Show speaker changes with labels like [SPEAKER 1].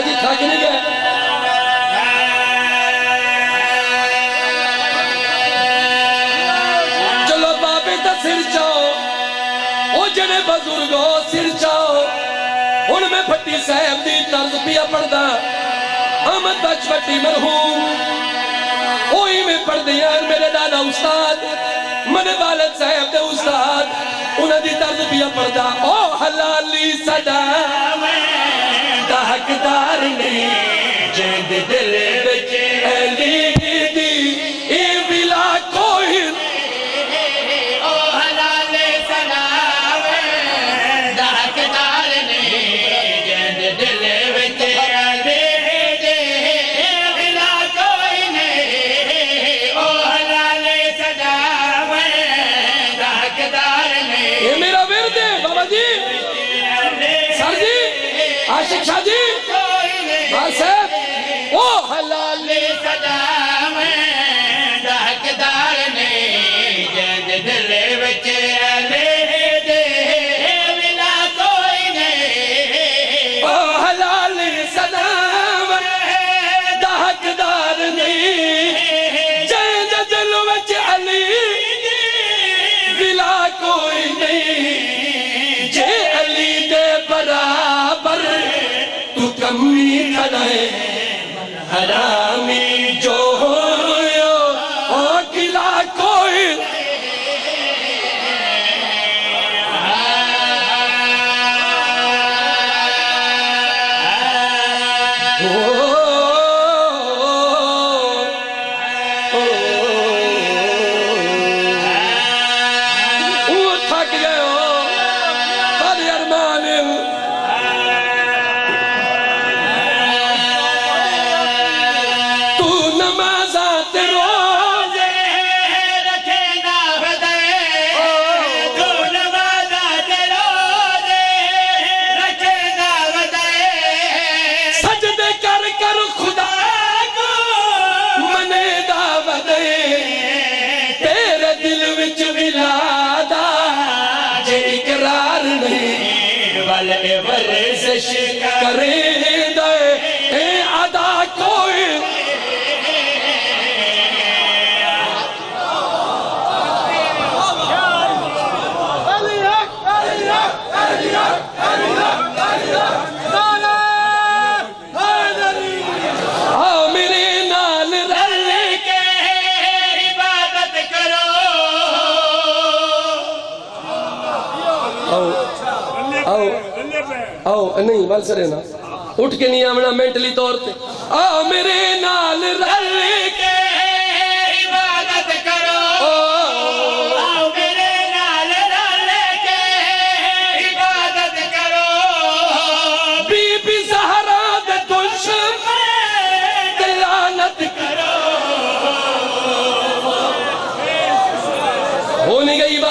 [SPEAKER 1] جی تھک نہیں گئے؟ چلو بابے دا سر چاؤ، او جنے بزرگو سر چاؤ. ان میں پھٹی صاحب دی طرز پیا پڑھدا احمد بخش بھٹی مرحوم اوہی میں پڑھ دیاں میرے دادا استاد منے والد صاحب دے استاد انہاں دی طرز پیا پڑھدا او حلالی صدا دا حقدار نہیں جند دل وچ علی دی اے ولا کوئی
[SPEAKER 2] او حلال سلام دا حقدار نہیں جند دل وچ علی دی بلا کوئی نہیں او حلال سلام دا حقدار نہیں
[SPEAKER 1] یہ میرا ورد ہے بابا جی سر جی عاشق شاہ جی بھائی صاحب او حلال
[SPEAKER 2] سلام دا حقدار نہیں جند دل وچ علی دی بلا کوئی نہیں
[SPEAKER 1] او حلال سلام دا حقدار نہیں جند دل وچ علی بلا کوئی نہیں جے علی دے برابر تو کمی کھڑے حرامی جو ہویا او کلا کوئی تھک گئے ہو بڑی ارمان تو نمازات روزے
[SPEAKER 2] رکھے نہ بدے تو نمازات روزے رکھے نہ بدے
[SPEAKER 1] سجدے کر کر خدا کو منے دعوت دے تیرے دل وچ ولادہ جے اقرار نہیں والے ورزش کریں دے اے ادا کوئی آؤ میرے نال رل کے
[SPEAKER 2] عبادت کرو
[SPEAKER 1] آؤ آؤ نہیں بل سرے نا اٹھ کے نہیں آمنا مینٹلی طور تے آؤ میرے نال رل کے
[SPEAKER 2] عبادت کرو آؤ میرے نال رل کے عبادت کرو
[SPEAKER 1] بی بی زہرا دے دشمن تے لعنت کرو ہو نہیں گئی